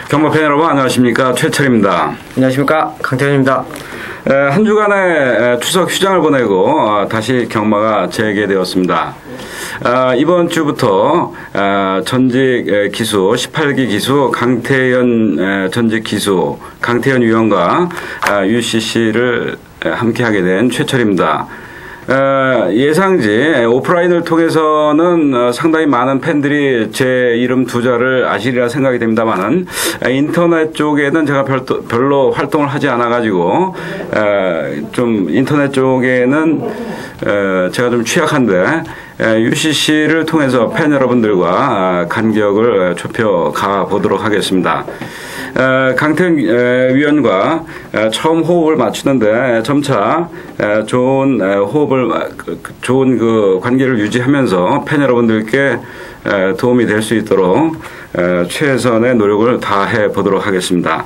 경마팬 여러분 안녕하십니까, 최철입니다. 안녕하십니까, 강태현입니다. 한 주간의 추석 휴장을 보내고 다시 경마가 재개되었습니다. 이번 주부터 전직 기수 18기 기수 강태현 전직 기수 강태현 위원과 UCC를 함께하게 된 최철입니다. 예상지 오프라인을 통해서는 상당히 많은 팬들이 제 이름 두 자를 아시리라 생각이 됩니다만은 인터넷 쪽에는 제가 별로 활동을 하지 않아 가지고 좀 인터넷 쪽에는 제가 좀 취약한데 UCC를 통해서 팬 여러분들과 간격을 좁혀 가 보도록 하겠습니다. 강태현 위원과 처음 호흡을 맞추는데 점차 좋은 호흡을 좋은 그 관계를 유지하면서 팬 여러분들께 도움이 될 수 있도록 최선의 노력을 다해 보도록 하겠습니다.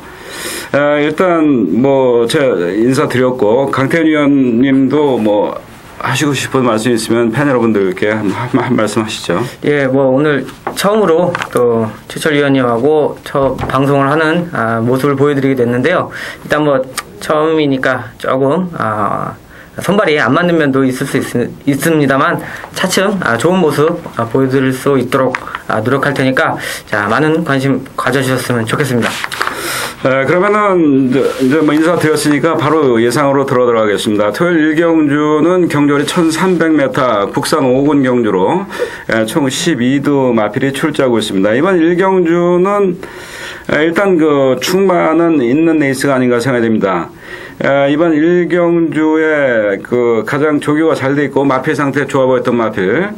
일단 뭐 제가 인사드렸고 강태현 위원님도 뭐 하시고 싶은 말씀 있으면 팬 여러분들께 한 말씀 하시죠. 예, 뭐 오늘 처음으로 또 최철 위원님하고 첫 방송을 하는 모습을 보여드리게 됐는데요. 일단 뭐 처음이니까 조금 손발이 안 맞는 면도 있을 수 있습니다만 차츰 좋은 모습 보여드릴 수 있도록 노력할 테니까 자, 많은 관심 가져주셨으면 좋겠습니다. 그러면은 이제 뭐 인사드렸으니까 바로 예상으로 들어가겠습니다. 토요일 1경주는 경주거리 1300m 국산 5군 경주로 총 12두 마필이 출제하고 있습니다. 이번 1경주는 일단 그 충만은 있는 레이스가 아닌가 생각이 됩니다. 이번 1경주에 그 가장 조교가 잘 돼 있고 마필 상태 좋아 보였던 마필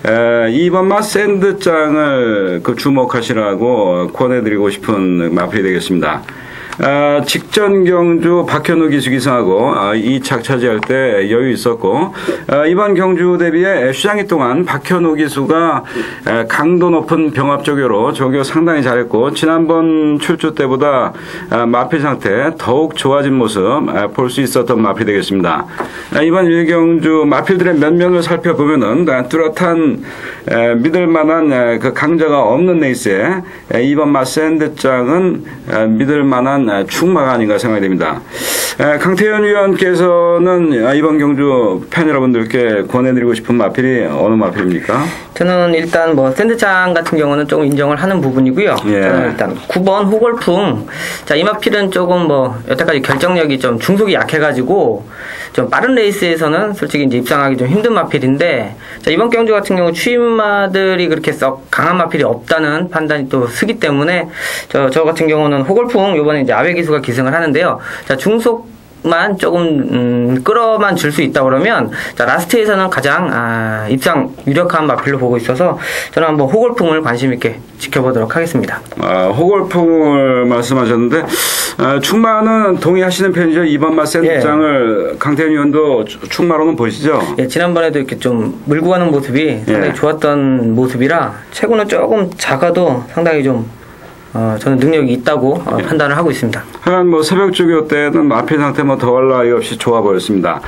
2번마 샌드장을 그 주목하시라고 권해드리고 싶은 마필이 되겠습니다. 직전 경주 박현우 기수 기승하고 2착 차지할 때 여유 있었고 이번 경주 대비에 휴장기 동안 박현우 기수가 강도 높은 병합 조교로 조교 상당히 잘했고 지난번 출주 때보다 마필 상태 더욱 좋아진 모습 볼 수 있었던 마필이 되겠습니다. 이번 1경주 마필들의 면면을 살펴보면은 뚜렷한 믿을만한 그 강자가 없는 레이스에 2번 마샌드장은 믿을만한 충마가 아닌가 생각이 됩니다. 강태현 위원께서는 이번 경주 팬 여러분들께 권해드리고 싶은 마필이 어느 마필입니까? 저는 일단 뭐 샌드장 같은 경우는 조금 인정을 하는 부분이고요. 예. 저는 일단 9번 호골풍. 자, 이 마필은 조금 뭐 여태까지 결정력이 좀 중속이 약해가지고 좀 빠른 레이스에서는 솔직히 이제 입상하기 좀 힘든 마필인데 자, 이번 경주 같은 경우 추임마들이 그렇게 썩 강한 마필이 없다는 판단이 또 쓰기 때문에 저 같은 경우는 호골풍 요번에 이제 아베 기수가 기승을 하는데요. 자, 중속만 조금 끌어만 줄 수 있다 그러면 자, 라스트에서는 가장 입상 유력한 마필로 보고 있어서 저는 한번 호골풍을 관심 있게 지켜보도록 하겠습니다. 호골풍을 말씀하셨는데 충마는 동의하시는 편이죠? 2번 마센장을 예. 강태현 의원도 충마로는 보시죠? 예, 지난번에도 이렇게 좀 물고 가는 모습이 상당히 좋았던 모습이라 체구는 조금 작아도 상당히 좀 저는 능력이 있다고 판단을 하고 있습니다. 한 뭐 새벽 조교 때는 마필 상태 뭐 더할 나위 없이 좋아 보였습니다.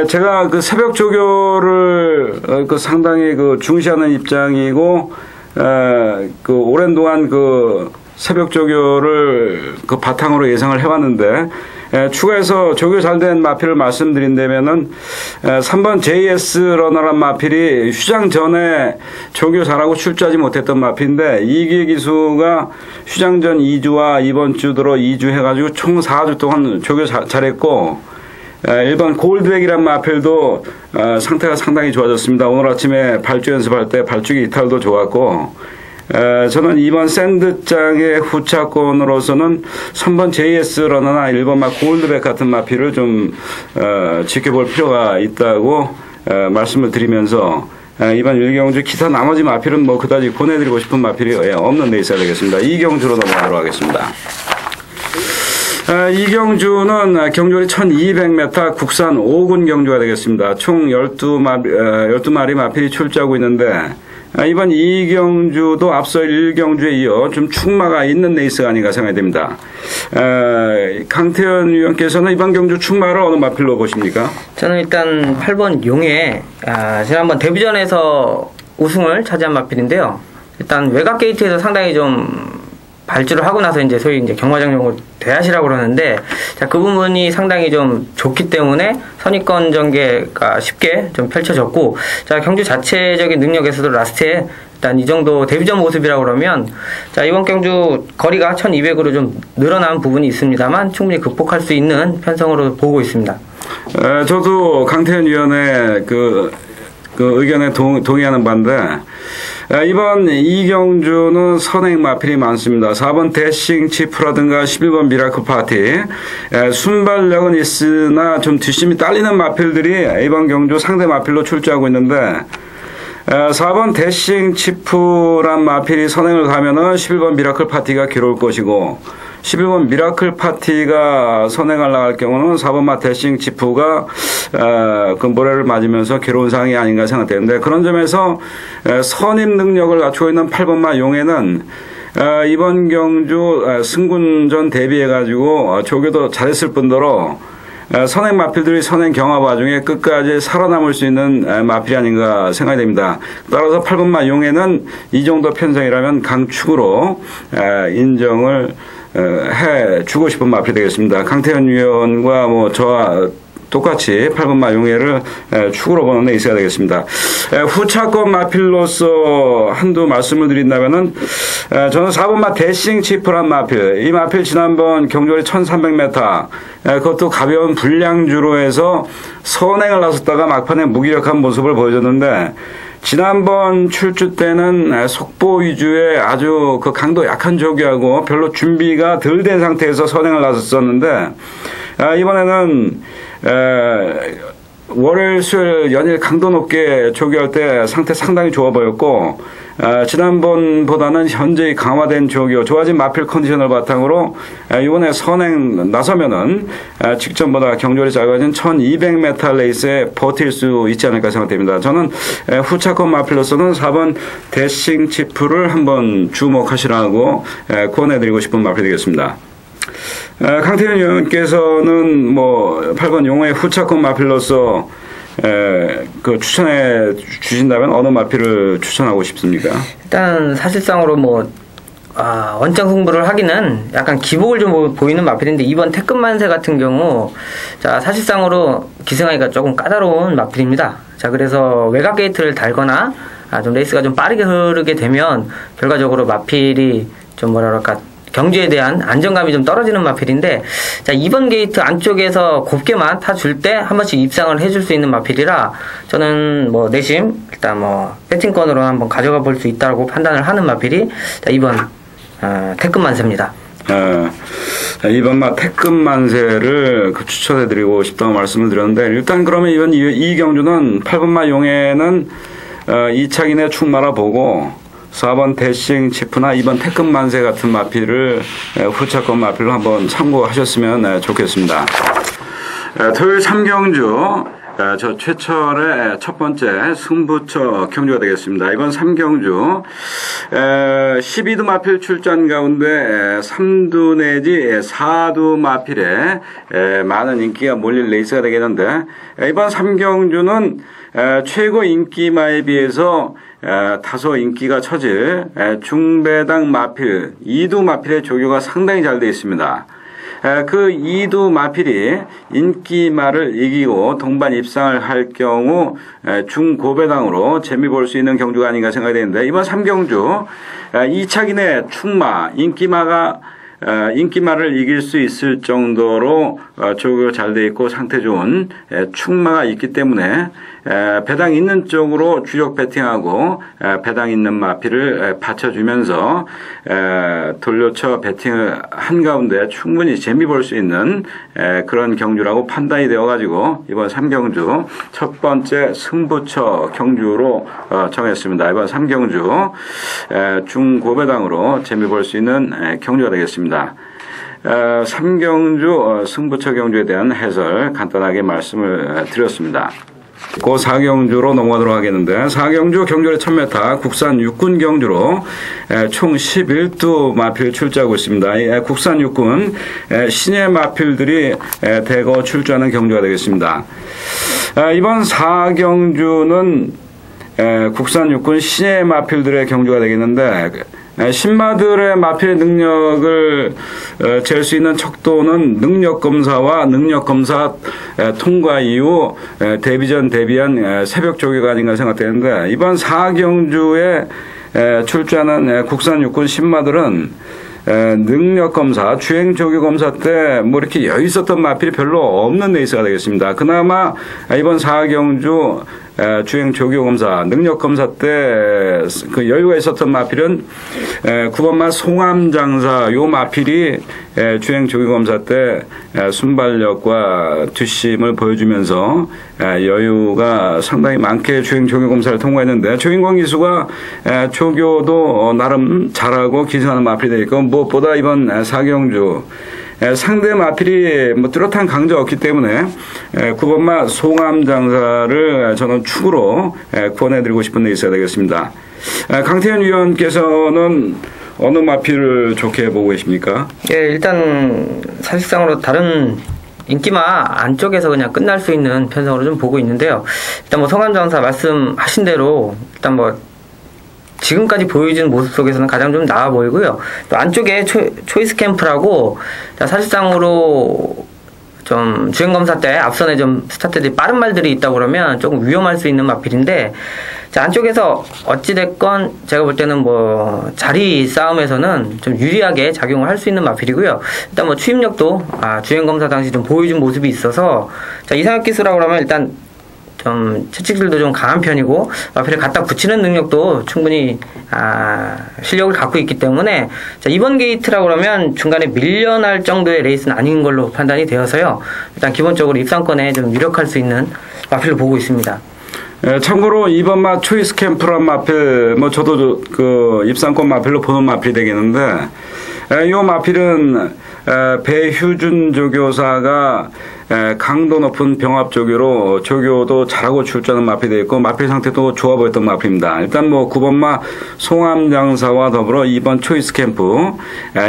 제가 그 새벽 조교를 그 상당히 그 중시하는 입장이고 그 오랜 동안 그 새벽 조교를 그 바탕으로 예상을 해왔는데 추가해서 조교 잘 된 마필을 말씀드린다면은 3번 JS 러너란 마필이 휴장 전에 조교 잘하고 출주하지 못했던 마필인데 이기의 기수가 휴장 전 2주와 이번 주 들어 2주 해가지고 총 4주 동안 조교 잘했고 1번 골드백이란 마필도 상태가 상당히 좋아졌습니다. 오늘 아침에 발주 연습할 때 발주기 이탈도 좋았고 저는 2번 샌드장의 후차권으로서는 3번 JS 러너나 1번 막 골드백 같은 마필을 좀 지켜볼 필요가 있다고 말씀을 드리면서 이번 1경주 기타 나머지 마필은 뭐 그다지 보내드리고 싶은 마필이 없는 데 있어야 되겠습니다. 2경주로 넘어가도록 하겠습니다. 이경주는 경주거리 1200m 국산 5군 경주가 되겠습니다. 총 12마리 마필이 출제하고 있는데 이번 2경주도 앞서 1경주에 이어 좀 충마가 있는 레이스가 아닌가 생각이 됩니다. 강태현 위원께서는 이번 경주 충마를 어느 마필로 보십니까? 저는 일단 8번 용해 지난번 데뷔전에서 우승을 차지한 마필인데요. 일단 외곽 게이트에서 상당히 좀 발주를 하고 나서 이제 소위 이제 경마장용으로 대하시라고 그러는데, 자, 그 부분이 상당히 좀 좋기 때문에 선입권 전개가 쉽게 좀 펼쳐졌고, 자, 경주 자체적인 능력에서도 라스트에 일단 이 정도 데뷔전 모습이라고 그러면, 자, 이번 경주 거리가 1200으로 좀 늘어난 부분이 있습니다만 충분히 극복할 수 있는 편성으로 보고 있습니다. 저도 강태현 위원의 그 의견에 동의하는 바인데, 이번 이경주는 선행 마필이 많습니다. 4번 대싱 치프라든가 11번 미라클 파티, 순발력은 있으나 좀 뒷심이 딸리는 마필들이 이번 경주 상대 마필로 출제하고 있는데, 4번 대싱 치프란 마필이 선행을 가면은 11번 미라클 파티가 괴로울 것이고, 11번 미라클 파티가 선행을 나갈 경우는 4번 마 대싱 치프가 그 모래를 맞으면서 괴로운 상황이 아닌가 생각되는데, 그런 점에서 선입 능력을 갖추고 있는 8번 마 용에는 이번 경주 승군전 대비해가지고 조교도 잘했을 뿐더러 선행 마필들이 선행 경합 와중에 끝까지 살아남을 수 있는 마필이 아닌가 생각이 됩니다. 따라서 8번 마 용에는 이 정도 편성이라면 강축으로 인정을 해 주고 싶은 마필이 되겠습니다. 강태현 위원과 저와 똑같이 8번 마 용해를 축으로 보는 데 있어야 되겠습니다. 후차권 마필로서 한두 말씀을 드린다면은, 저는 4번 마 대싱 치프란 마필, 이 마필 지난번 경주거리 1300m, 그것도 가벼운 불량주로 해서 선행을 나섰다가 막판에 무기력한 모습을 보여줬는데, 지난번 출주 때는 속보 위주의 아주 그 강도 약한 조교하고 별로 준비가 덜 된 상태에서 선행을 나섰었는데, 이번에는 월요일 수요일 연일 강도 높게 조교할 때 상태 상당히 좋아 보였고, 지난번보다는 현재 강화된 조교, 좋아진 마필 컨디션을 바탕으로 이번에 선행 나서면은 직전보다 경주거리 작아진 1200m 레이스에 버틸 수 있지 않을까 생각됩니다. 저는 후차권 마필로서는 4번 대싱 치프를 한번 주목하시라고 권해드리고 싶은 마필이 되겠습니다. 강태현 의원께서는 8번 용의 후차권 마필로서 그 추천해 주신다면 어느 마필을 추천하고 싶습니까? 일단 사실상으로 원정 승부를 하기는 약간 기복을 좀 보이는 마필인데, 이번 태권만세 같은 경우, 자, 사실상으로 기승하기가 조금 까다로운 마필입니다. 자, 그래서 외곽 게이트를 달거나 좀 레이스가 좀 빠르게 흐르게 되면 결과적으로 마필이 좀 경주에 대한 안정감이 좀 떨어지는 마필인데, 자, 이번 게이트 안쪽에서 곱게만 타줄 때 한 번씩 입상을 해줄 수 있는 마필이라, 저는 내심 일단 배팅권으로 한번 가져가 볼 수 있다고 판단을 하는 마필이, 자, 이번 태권만세입니다. 이번 태권만세를 추천해드리고 싶다고 말씀을 드렸는데, 일단 그러면 이번 이 경주는 8번 마 용해는 2차 기내 충마라 보고, 4번 대싱 치프나 2번 태권만세 같은 마필을 후차권 마필로 한번 참고하셨으면 좋겠습니다. 토요일 3경주 저 최철의 첫 번째 승부처 경주가 되겠습니다. 이번 3경주 12두 마필 출전 가운데 3두 내지 4두 마필에 많은 인기가 몰릴 레이스가 되겠는데, 이번 3경주는 최고 인기마에 비해서 다소 인기가 처질 중배당 마필 2두 마필의 조교가 상당히 잘 되어 있습니다. 그 2두 마필이 인기마를 이기고 동반 입상을 할 경우 중고배당으로 재미 볼 수 있는 경주가 아닌가 생각이 되는데, 이번 3경주 2차 기내 충마 인기마를 이길 수 있을 정도로 조교가 잘 되어 있고 상태 좋은 충마가 있기 때문에 배당 있는 쪽으로 주력 배팅하고 배당 있는 마필을 받쳐주면서 돌려쳐 배팅을 한 가운데 충분히 재미 볼 수 있는 그런 경주라고 판단이 되어가지고 이번 3경주 첫 번째 승부처 경주로 정했습니다. 이번 3경주 중고배당으로 재미 볼 수 있는 경주가 되겠습니다. 3경주 승부처 경주에 대한 해설 간단하게 말씀을 드렸습니다. 그 4경주로 넘어가도록 하겠는데, 4경주 경주의 1000m 국산 육군 경주로 총 11두 마필 출제하고 있습니다. 국산 육군 신예 마필들이 대거 출제하는 경주가 되겠습니다. 이번 4경주는 국산 육군 신예 마필들의 경주가 되겠는데, 신마들의 마필 능력을 잴 수 있는 척도는 능력검사와 능력검사 통과 이후 데뷔전 데뷔한 새벽 조교가 아닌가 생각되는데, 이번 4경주에 출전하는 국산 육군 신마들은 능력검사, 주행조교검사 때 뭐 이렇게 여유 있었던 마필이 별로 없는 레이스가 되겠습니다. 그나마 이번 4경주 주행조교검사, 능력검사 때 그 여유가 있었던 마필은 9번마 송암장사, 요 마필이 주행조교검사 때 순발력과 뒷심을 보여주면서 여유가 상당히 많게 주행조교검사를 통과했는데, 조인권 기수가 조교도 나름 잘하고 기승하는 마필이 되니까 무엇보다 이번 4경주 상대 마필이 뭐 뚜렷한 강자가 없기 때문에 9번마 송암장사를 저는 축으로 권해드리고 싶은 레이스가 되겠습니다. 강태현 위원께서는 어느 마필을 좋게 보고 계십니까? 예, 일단 사실상으로 다른 인기마 안쪽에서 그냥 끝날 수 있는 편성으로 좀 보고 있는데요. 일단 뭐 송암장사 말씀하신 대로 일단 뭐 지금까지 보여준 모습 속에서는 가장 좀 나아 보이고요. 또 안쪽에 초이스 캠프라고 사실상으로 좀 주행검사 때 앞선에 좀 스타트들이 빠른 말들이 있다고 그러면 조금 위험할 수 있는 마필인데, 자, 안쪽에서 어찌됐건 제가 볼 때는 뭐 자리 싸움에서는 좀 유리하게 작용을 할 수 있는 마필이고요. 일단 뭐 추임력도 주행검사 당시 좀 보여준 모습이 있어서, 자, 이상혁 기수라고 그러면 일단 좀 채찍질도 좀 강한 편이고 마필에 갖다 붙이는 능력도 충분히 실력을 갖고 있기 때문에, 자, 이번 게이트라고 그러면 중간에 밀려날 정도의 레이스는 아닌 걸로 판단이 되어서요. 일단 기본적으로 입상권에 좀 유력할 수 있는 마필로 보고 있습니다. 참고로 이번마 초이스 캠프란 마필, 뭐 저도 그 입상권 마필로 보는 마필이 되겠는데, 이 마필은 배휴준 조교사가 강도 높은 병합 조교로 조교도 잘하고 출전한 마필이 되어 있고 마필 상태도 좋아 보였던 마필입니다. 일단 뭐 9번마 송암장사와 더불어 2번 초이스 캠프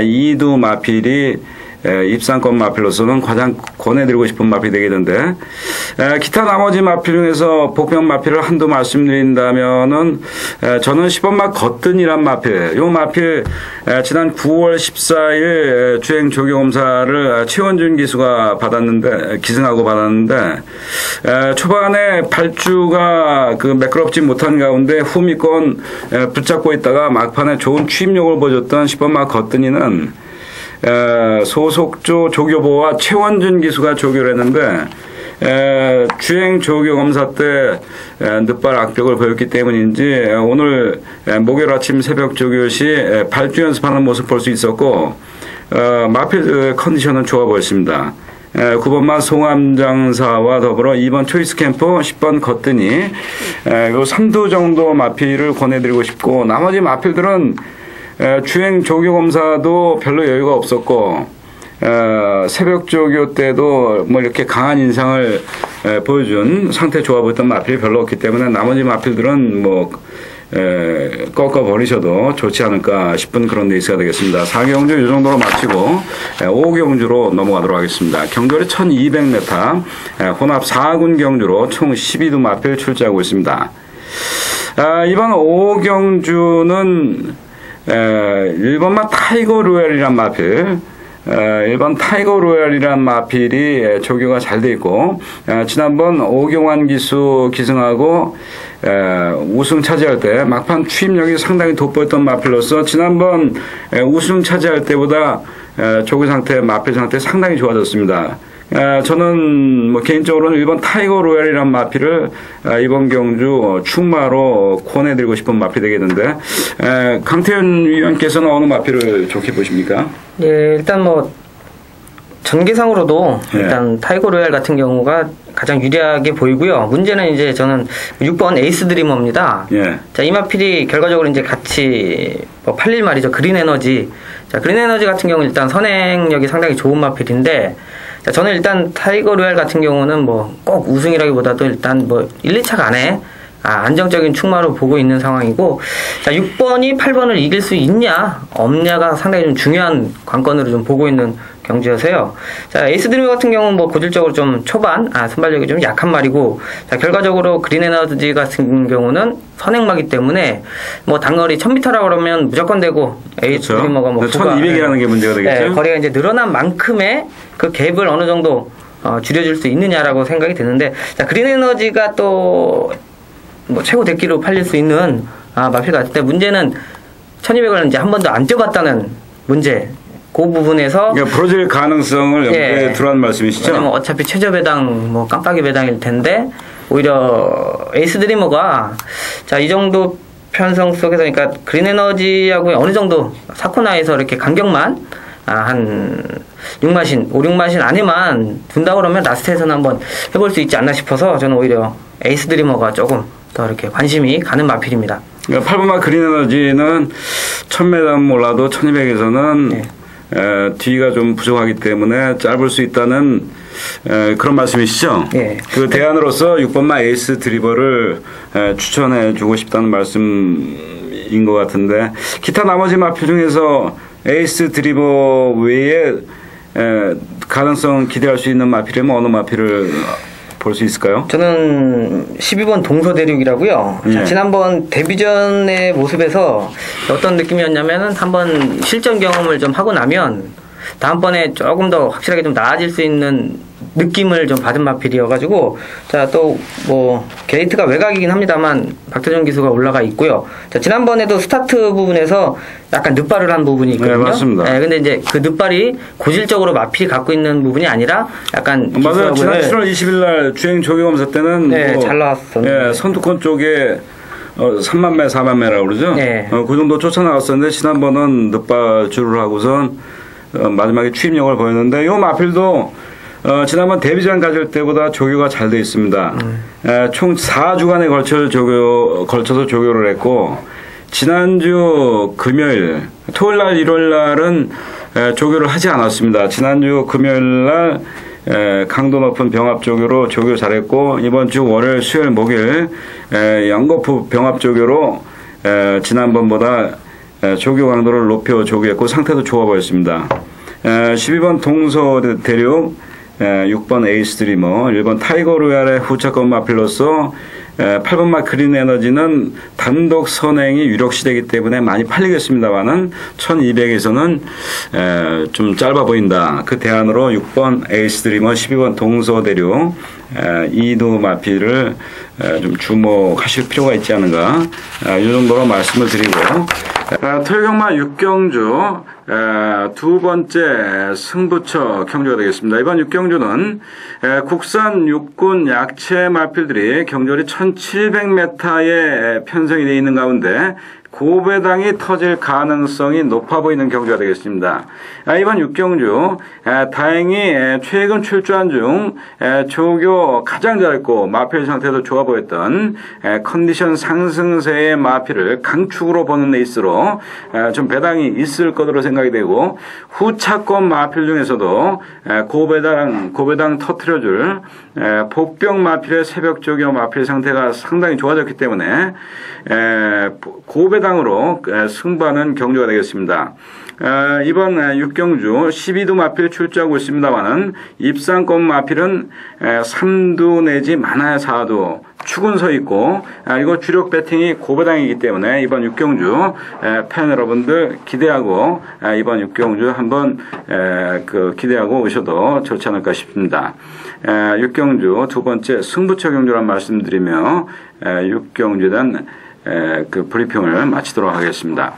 이두 마필이 입상권 마필로서는 가장 권해드리고 싶은 마필이 되겠는데, 기타 나머지 마필 중에서 복병 마필을 한두 말씀드린다면은 저는 10번마 거뜬이란 마필, 요 마필 지난 9월 14일 주행 조교검사를 최원준 기수가 기승하고 받았는데, 초반에 발주가 그 매끄럽지 못한 가운데 후미권 붙잡고 있다가 막판에 좋은 추임력을 보여줬던 10번마 거뜬이는 소속조 조교보와 최원준 기수가 조교를 했는데, 주행 조교 검사 때 늦발 악벽을 보였기 때문인지 오늘 목요일 아침 새벽 조교 시 발주 연습하는 모습 볼 수 있었고, 마필 컨디션은 좋아 보였습니다. 9번마 송암장사와 더불어 2번 초이스 캠프, 10번 거뜬이, 요 3두 정도 마필을 권해드리고 싶고, 나머지 마필들은 주행 조교 검사도 별로 여유가 없었고, 새벽 조교 때도 뭐 이렇게 강한 인상을 보여준 상태 좋아 보였던 마필이 별로 없기 때문에 나머지 마필들은 뭐 꺾어 버리셔도 좋지 않을까 싶은 그런 레이스가 되겠습니다. 4경주 이 정도로 마치고 5경주로 넘어가도록 하겠습니다. 경주리 1200m 혼합 4군 경주로 총 12두 마필 출제하고 있습니다. 이번 5경주는 1번마 타이거 로얄이란 마필, 1번 타이거 로얄이란 마필이 조교가 잘 돼 있고, 지난번 오경환 기수 기승하고 우승 차지할 때 막판 추임력이 상당히 돋보였던 마필로서 지난번 우승 차지할 때보다 조교 상태, 마필 상태 상당히 좋아졌습니다. 저는 뭐 개인적으로는 1번 타이거 로얄이란 마필을 이번 경주 충마로 권해드리고 싶은 마필이 되겠는데, 강태현 위원께서는 어느 마필을 좋게 보십니까? 예, 일단 뭐 전개상으로도 일단 타이거 로얄 같은 경우가 가장 유리하게 보이고요. 문제는 이제 저는 6번 에이스 드리머입니다. 예. 자, 이 마필이 결과적으로 이제 같이 뭐 팔릴 말이죠. 그린 에너지. 자, 그린 에너지 같은 경우는 일단 선행력이 상당히 좋은 마필인데, 자, 저는 일단 타이거 로얄 같은 경우는 뭐 꼭 우승이라기보다도 일단 뭐 1, 2차 간에 안정적인 충마로 보고 있는 상황이고, 자, 6번이 8번을 이길 수 있냐, 없냐가 상당히 좀 중요한 관건으로 좀 보고 있는 경주여서요. 자, 에이스 드리머 같은 경우는 뭐 고질적으로 좀 초반, 선발력이 좀 약한 말이고, 자, 결과적으로 그린 에너지 같은 경우는 선행마기 때문에, 뭐, 단거리 1000m라고 그러면 무조건 되고, 에이스 그렇죠. 드리머가 뭐, 1200이라는 게 문제가 되겠죠. 거리가 이제 늘어난 만큼의 그 갭을 어느 정도, 줄여줄 수 있느냐라고 생각이 드는데, 자, 그린 에너지가 또, 뭐, 최고 대기로 팔릴 수 있는, 마필 같을 때, 문제는 1200을 이제 한 번도 안 뛰어봤다는 문제. 그 부분에서 그러니까 부러질 가능성을 염두에 두라는 말씀이시죠? 왜냐면 어차피 최저 배당 뭐 깜빡이 배당일 텐데 오히려 에이스 드리머가 자, 이 정도 편성 속에서 그러니까 그린 에너지하고 어느 정도 사코나에서 이렇게 간격만 한 6마신, 5, 6마신 안에만 둔다 그러면 라스트에서는 한번 해볼 수 있지 않나 싶어서 저는 오히려 에이스 드리머가 조금 더 이렇게 관심이 가는 마필입니다. 그러니까 8번마 그린 에너지는 1000m 몰라도 1200에서는 뒤가 좀 부족하기 때문에 짧을 수 있다는 그런 말씀이시죠? 예. 그 대안으로서 6번마 에이스 드리버를 추천해 주고 싶다는 말씀인 것 같은데 기타 나머지 마필 중에서 에이스 드리버 외에 가능성 기대할 수 있는 마필이면 어느 마필을 볼 수 있을까요? 저는 12번 동서대륙이라고요. 예. 자, 지난번 데뷔전의 모습에서 어떤 느낌이었냐면은 한번 실전 경험을 좀 하고 나면 다음번에 조금 더 확실하게 좀 나아질 수 있는 느낌을 좀 받은 마필이어가지고 자, 또 뭐 게이트가 외곽이긴 합니다만 박태준 기수가 올라가 있고요. 자, 지난번에도 스타트 부분에서 약간 늑발을 한 부분이 있거든요. 네, 맞습니다. 네, 근데 이제 그 늑발이 고질적으로 마필이 갖고 있는 부분이 아니라 약간 맞아요. 지난 7월 20일 날 주행 조기검사 때는 네, 잘 나왔었는데 선두권 쪽에 3만매, 4만매라고 그러죠. 네. 그 정도 쫓아나갔었는데 지난번은 늑발주를 하고선 마지막에 추임력을 보였는데 이 마필도 지난번 데뷔전 가질 때보다 조교가 잘 돼 있습니다. 총 4주간에 걸쳐서 조교를 했고 지난주 금요일, 토요일 날, 일요일 날은 조교를 하지 않았습니다. 지난주 금요일 날 강도 높은 병합 조교로 조교 잘했고 이번 주 월요일, 수요일, 목요일 연거푸 병합 조교로 지난번보다 조교 강도를 높여 조교했고 상태도 좋아 보였습니다. 12번 동서대륙 6번 에이스 드리머, 1번 타이거 로얄의 후차권 마필로서 8번마 그린 에너지는 단독 선행이 유력시되기 때문에 많이 팔리겠습니다만은 1200에서는 좀 짧아 보인다. 그 대안으로 6번 에이스 드리머, 12번 동서대륙 이두 마필을 좀 주목하실 필요가 있지 않은가 이 정도로 말씀을 드리고 토요경마 6경주 두 번째 승부처 경주가 되겠습니다. 이번 6경주는 국산 육군 약체 마필들이 경주리 1700m에 편성이 되어 있는 가운데 고배당이 터질 가능성이 높아 보이는 경주가 되겠습니다. 이번 6경주 다행히 최근 출조한 중 조교 가장 잘했고 마필 상태도 좋아 보였던 컨디션 상승세의 마필을 강축으로 보는 레이스로 좀 배당이 있을 것으로 생각이 되고 후차권 마필 중에서도 고배당 터트려줄 복병 마필의 새벽 조교 마필 상태가 상당히 좋아졌기 때문에 고배당으로 승부하는 경주가 되겠습니다. 이번 6경주 12두 마필 출조하고 있습니다만은 입상권 마필은 3두 내지 많아야 4두 축은 서 있고 이거 주력 배팅이 고배당이기 때문에 이번 6경주 팬 여러분들 기대하고 이번 6경주 한번 기대하고 오셔도 좋지 않을까 싶습니다. 6경주 두 번째 승부처 경주란 말씀드리며 6경주에 대한 그 브리핑을 마치도록 하겠습니다.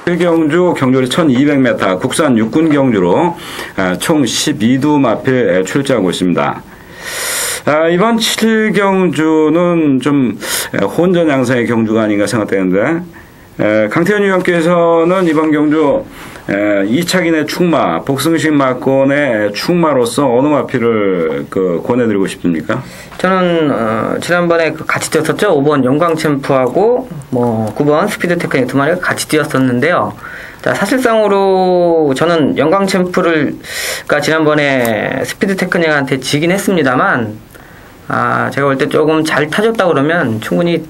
7경주 경주리 1200m 국산 육군 경주로 총 12두 마필 출제하고 있습니다. 이번 7경주는 좀 혼전 양상의 경주가 아닌가 생각되는데 강태현 위원께서는 이번 경주 이차기의 충마, 복승식 마권의 충마로서 어느 마필을 권해드리고 싶습니까? 저는 지난번에 같이 뛰었었죠. 5번 영광 챔프하고 9번 스피드 테크닉 두 마리가 같이 뛰었었는데요. 자, 사실상으로 저는 영광 챔프가 지난번에 스피드 테크닉한테 지긴 했습니다만 제가 볼 때 조금 잘 타줬다 그러면 충분히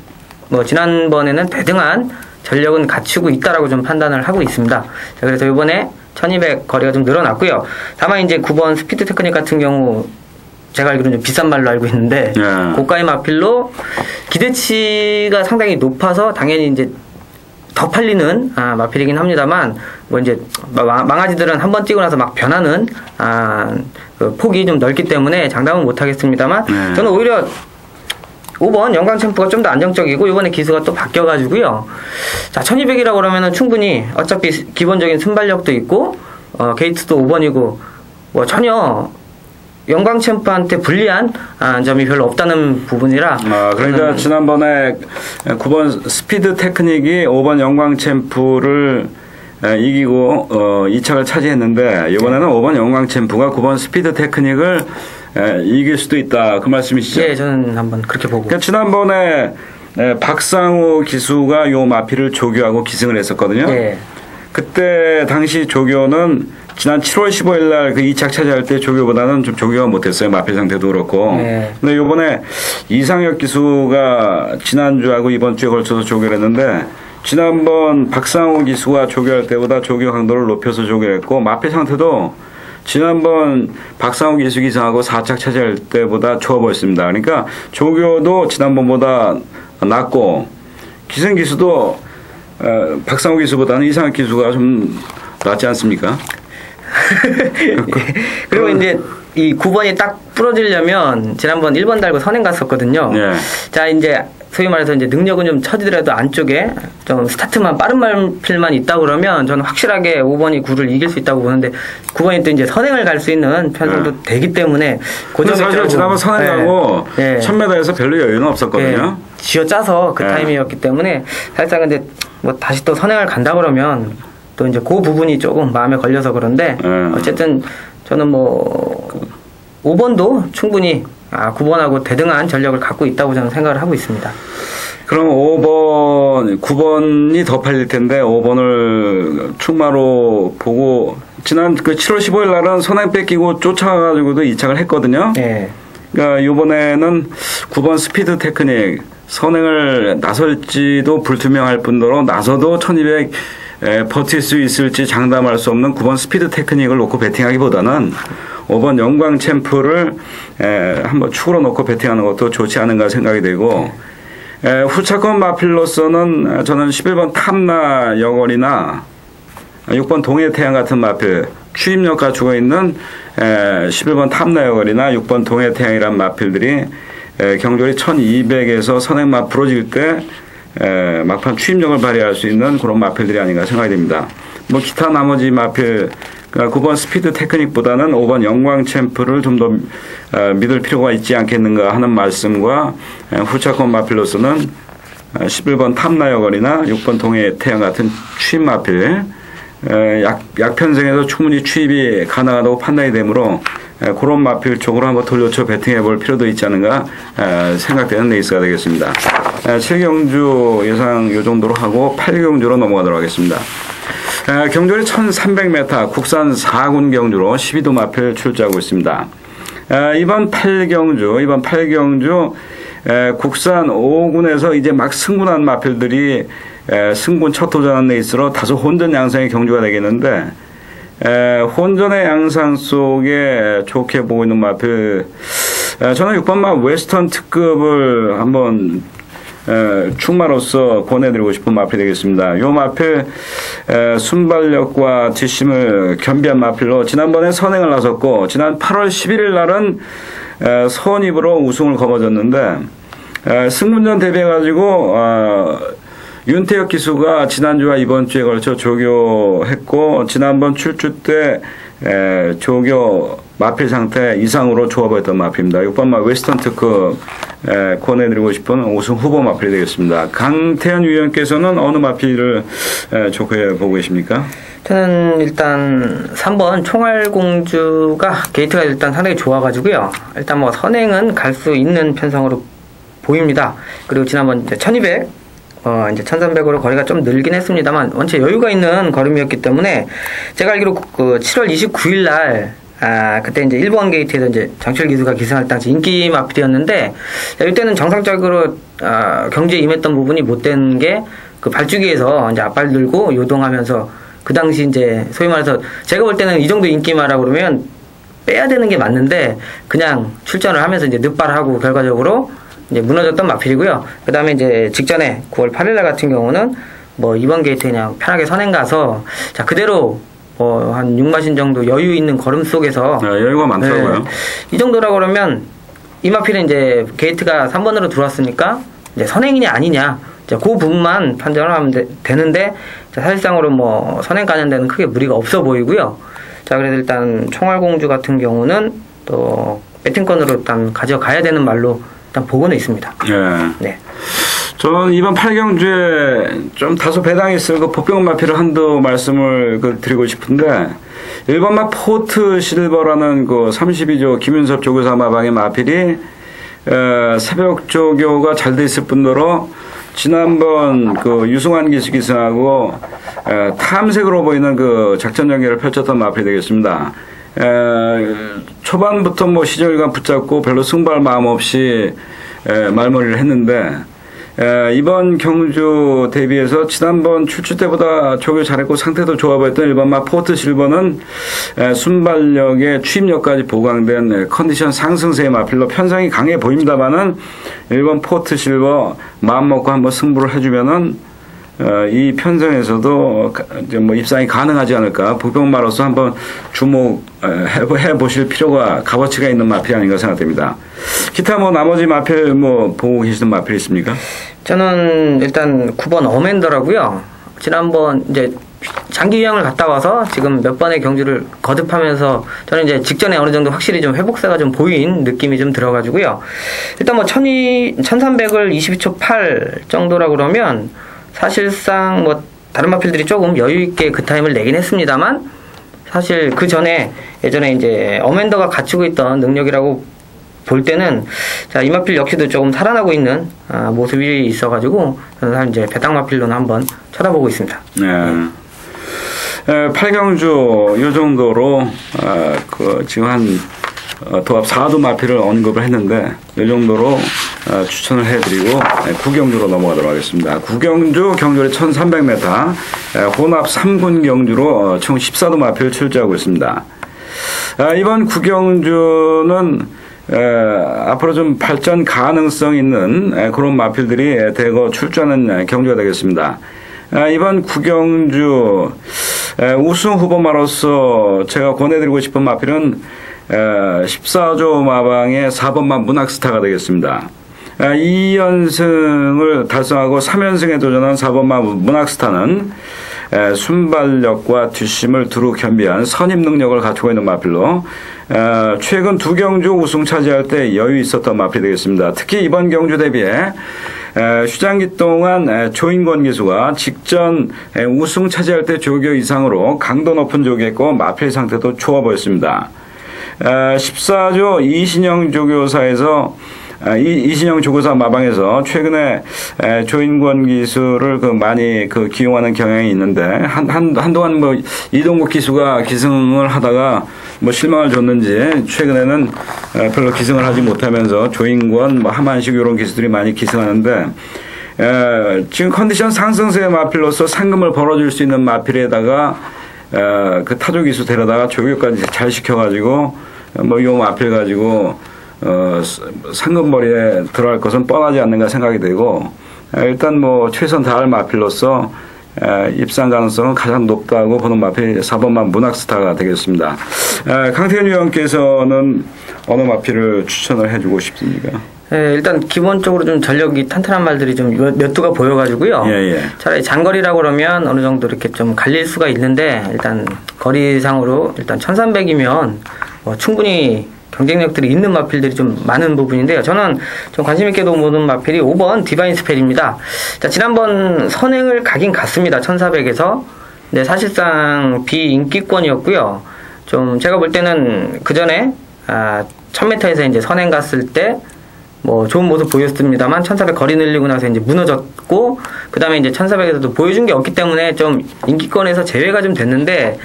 뭐 지난번에는 대등한 전력은 갖추고 있다라고 좀 판단을 하고 있습니다. 자, 그래서 이번에 1200 거리가 좀 늘어났고요. 다만 이제 9번 스피드 테크닉 같은 경우 제가 알기로는 좀 비싼 말로 알고 있는데 고가의 마필로 기대치가 상당히 높아서 당연히 이제 더 팔리는 마필이긴 합니다만 뭐 이제 망아지들은 한번 뛰고 나서 막 변하는 그 폭이 좀 넓기 때문에 장담은 못 하겠습니다만 저는 오히려 5번 영광 챔프가 좀 더 안정적이고 이번에 기수가 또 바뀌어가지고요. 자 1200이라고 그러면은 충분히 어차피 기본적인 순발력도 있고 게이트도 5번이고 뭐 전혀 영광 챔프한테 불리한 점이 별로 없다는 부분이라. 그러니까 지난번에 9번 스피드 테크닉이 5번 영광 챔프를 이기고 2착을 차지했는데 이번에는 5번 영광 챔프가 9번 스피드 테크닉을 이길 수도 있다. 그 말씀이시죠? 예, 저는 한번 그렇게 보고. 그러니까 지난번에 박상호 기수가 요 마피를 조교하고 기승을 했었거든요. 예. 그때 당시 조교는 지난 7월 15일 날 그 2착 차지할 때 조교보다는 좀 조교가 못했어요. 마필 상태도 그렇고. 네. 근데 요번에 이상혁 기수가 지난주하고 이번 주에 걸쳐서 조교를 했는데 지난번 박상호 기수가 조교할 때보다 조교 강도를 높여서 조교를 했고 마필 상태도 지난번 박상호 기수 기승하고 4착 차지할 때보다 좋아 보였습니다. 그러니까 조교도 지난번보다 낫고 기승 기수도 박상호 기수보다는 이상혁 기수가 좀 낫지 않습니까? 그리고 이제 이 9번이 딱 부러지려면 지난번 1번 달고 선행 갔었거든요. 네. 자 이제 소위 말해서 이제 능력은 좀 처지더라도 안쪽에 좀 스타트만 빠른 말필만 있다 그러면 저는 확실하게 5번이 9를 이길 수 있다고 보는데 9번이 또 이제 선행을 갈 수 있는 편성도 되기 때문에 근데 사실 지난번 선행하고 1000m에서 별로 여유는 없었거든요. 쥐어짜서 그 타이밍이었기 때문에 살짝 근데 뭐 다시 또 선행을 간다 그러면 또 이제 그 부분이 조금 마음에 걸려서 그런데 어쨌든 저는 뭐 5번도 충분히 9번하고 대등한 전력을 갖고 있다고 저는 생각을 하고 있습니다. 그럼 5번, 9번이 더 팔릴 텐데 5번을 충마로 보고 지난 그 7월 15일 날은 선행 뺏기고 쫓아가지고도 2착을 했거든요. 네. 그러니까 이번에는 9번 스피드 테크닉 선행을 나설지도 불투명할 뿐더러 나서도 1200 버틸 수 있을지 장담할 수 없는 9번 스피드 테크닉을 놓고 배팅하기보다는 5번 영광 챔프를 한번 축으로 놓고 배팅하는 것도 좋지 않은가 생각이 되고 후차권 마필로서는 저는 11번 탐나 영월이나 6번 동해태양 같은 마필 추임력 갖추고 있는 11번 탐나 영월이나 6번 동해태양이란 마필들이 경돌이 1200에서 선행만 부러질 때 막판 추임력을 발휘할 수 있는 그런 마필들이 아닌가 생각이 됩니다. 뭐 기타 나머지 마필 9번 스피드 테크닉보다는 5번 영광 챔프를 좀 더 믿을 필요가 있지 않겠는가 하는 말씀과 후차권 마필로서는 11번 탐나여걸이나 6번 동해 태양 같은 추입 마필 약편성에서 충분히 추입이 가능하다고 판단이 되므로 그런 마필 쪽으로 한번 돌려쳐 배팅해 볼 필요도 있지 않은가 생각되는 레이스가 되겠습니다. 7경주 예상 이 정도로 하고 8경주로 넘어가도록 하겠습니다. 경주는 1300m 국산 4군 경주로 12도 마필 출제하고 있습니다. 이번 8경주 국산 5군에서 이제 막 승군한 마필들이 승군 첫 도전한 레이스로 다소 혼전 양상의 경주가 되겠는데 혼전의 양상 속에 좋게 보고 있는 마필 저는 6번 마 웨스턴 특급을 한번 충마로서 권해드리고 싶은 마필이 되겠습니다. 요 마필 순발력과 뒷심을 겸비한 마필로 지난번에 선행을 나섰고 지난 8월 11일 날은 선입으로 우승을 거머쥐었는데 승문전 대비해가지고 윤태혁 기수가 지난주와 이번 주에 걸쳐 조교했고 지난번 출주 때 조교 마필 상태 이상으로 조합했던 마필입니다. 6번 마 웨스턴 특급 권해드리고 싶은 우승 후보 마필이 되겠습니다. 강태현 위원께서는 어느 마필을 좋게 보고 계십니까? 저는 일단 3번 총알공주가 게이트가 일단 상당히 좋아가지고요. 일단 뭐 선행은 갈 수 있는 편성으로 보입니다. 그리고 지난번 이제 1200 이제 1300으로 거리가 좀 늘긴 했습니다만 원체 여유가 있는 걸음이었기 때문에 제가 알기로 그 7월 29일 날 그때 이제 1번 게이트에서 이제 장철 기수가 기승할 당시 인기 마필이었는데, 이때는 정상적으로 경주에 임했던 부분이 못된 게 그 발주기에서 이제 앞발 들고 요동하면서 그 당시 이제 소위 말해서 제가 볼 때는 이 정도 인기마라 그러면 빼야 되는 게 맞는데 그냥 출전을 하면서 이제 늦발하고 결과적으로 이제 무너졌던 마필이고요. 그 다음에 이제 직전에 9월 8일날 같은 경우는 뭐 2번 게이트 그냥 편하게 선행 가서 자 그대로 한 6마신 정도 여유 있는 걸음 속에서 여유가 많더라고요. 네, 이 정도라고 그러면 이 마필은 이제 게이트가 3번으로 들어왔으니까 이제 선행이냐 아니냐 그 부분만 판정을 하면 되는데 자, 사실상으로 뭐 선행 가는 데는 크게 무리가 없어 보이고요. 자 그래서 일단 총알공주 같은 경우는 또 배팅권으로 일단 가져가야 되는 말로 일단 보고는 있습니다. 네. 저는 이번 8경주에 좀 다소 배당이 있을 그 복병 마필을 한두 말씀을 드리고 싶은데 1번 마 포트 실버라는 그 32조 김윤섭 조교사 마방의 마필이 새벽 조교가 잘 돼 있을 뿐더러 지난번 그 유승환 기수 기승하고 탐색으로 보이는 그 작전 연계를 펼쳤던 마필이 되겠습니다. 초반부터 뭐 시절감 붙잡고 별로 승부할 마음 없이 말머리를 했는데 이번 경주 대비해서 지난번 출주 때보다 조교 잘했고 상태도 좋아 보였던 1번마 포트 실버는 순발력에 추임력까지 보강된 컨디션 상승세의 마필로 편성이 강해 보입니다만은 1번 포트 실버 마음먹고 한번 승부를 해주면은 이 편성에서도 이제 뭐 입상이 가능하지 않을까. 복병마로서 한번 주목해 보실 필요가 값어치가 있는 마필이 아닌가 생각됩니다. 기타 뭐 나머지 마필 뭐 보고 계시는 마필 있습니까? 저는 일단 9번 어맨더라고요. 지난번 이제 장기 유형을 갔다 와서 지금 몇 번의 경주를 거듭하면서 저는 이제 직전에 어느 정도 확실히 좀 회복세가 좀 보인 느낌이 좀 들어가지고요. 일단 뭐 1300을 22초 8 정도라고 그러면 사실상 뭐 다른 마필들이 조금 여유 있게 그 타임을 내긴 했습니다만 사실 그 전에 예전에 이제 어맨더가 갖추고 있던 능력이라고 볼 때는 자, 이 마필 역시도 조금 살아나고 있는 모습이 있어가지고 저는 이제 배당 마필로는 한번 쳐다보고 있습니다. 네. 8경주 요 정도로 지금 한 도합 4두 마필을 언급을 했는데 이 정도로 추천을 해드리고 9경주로 넘어가도록 하겠습니다. 9경주 경주리 1300m 혼합 3군 경주로 총 14두 마필 출제하고 있습니다. 이번 9경주는 앞으로 좀 발전 가능성 있는 그런 마필들이 대거 출전하는 경주가 되겠습니다. 이번 9경주 우승 후보마로서 제가 권해드리고 싶은 마필은 14조 마방의 4번마 문학스타가 되겠습니다. 2연승을 달성하고 3연승에 도전한 4번마 문학스타는 순발력과 뒷심을 두루 겸비한 선임 능력을 갖추고 있는 마필로 최근 2경주 우승 차지할 때 여유 있었던 마필이 되겠습니다. 특히 이번 경주 대비해 휴장기 동안 조인권 기수가 직전 우승 차지할 때 조교 이상으로 강도 높은 조교했고 마필 상태도 좋아 보였습니다. 14조 이신영 조교사에서 이신영 조교사 마방에서 최근에 조인권 기수를 많이 기용하는 경향이 있는데 한동안 뭐 이동국 기수가 기승을 하다가 뭐 실망을 줬는지 최근에는 별로 기승을 하지 못하면서 조인권, 뭐 하만식 이런 기수들이 많이 기승하는데 지금 컨디션 상승세의 마필로서 상금을 벌어줄 수 있는 마필에다가 그 타조 기수 데려다가 조교까지 잘 시켜가지고 뭐 요 마필 가지고 상금벌이에 들어갈 것은 뻔하지 않는가 생각이 되고 일단 뭐 최선 다할 마필로서 입상 가능성은 가장 높다고 보는 마필 4번만 문학스타가 되겠습니다. 강태현 위원께서는 어느 마필을 추천을 해주고 싶습니까? 일단 기본적으로 좀 전력이 탄탄한 말들이 좀 몇 두가 보여가지고요. 차라리 장거리라고 그러면 어느 정도 이렇게 좀 갈릴 수가 있는데 일단 거리상으로 일단 1300이면 충분히 경쟁력들이 있는 마필들이 좀 많은 부분인데요. 저는 좀 관심 있게 보는 마필이 5번 디바인 스펠입니다. 자, 지난번 선행을 가긴 갔습니다. 1400에서. 근데 사실상 비인기권이었고요. 좀 제가 볼 때는 그 전에 1000m에서 이제 선행 갔을 때 뭐 좋은 모습 보였습니다만 1400 거리 늘리고 나서 이제 무너졌고 그다음에 이제 1400에서도 보여준 게 없기 때문에 좀 인기권에서 제외가 좀 됐는데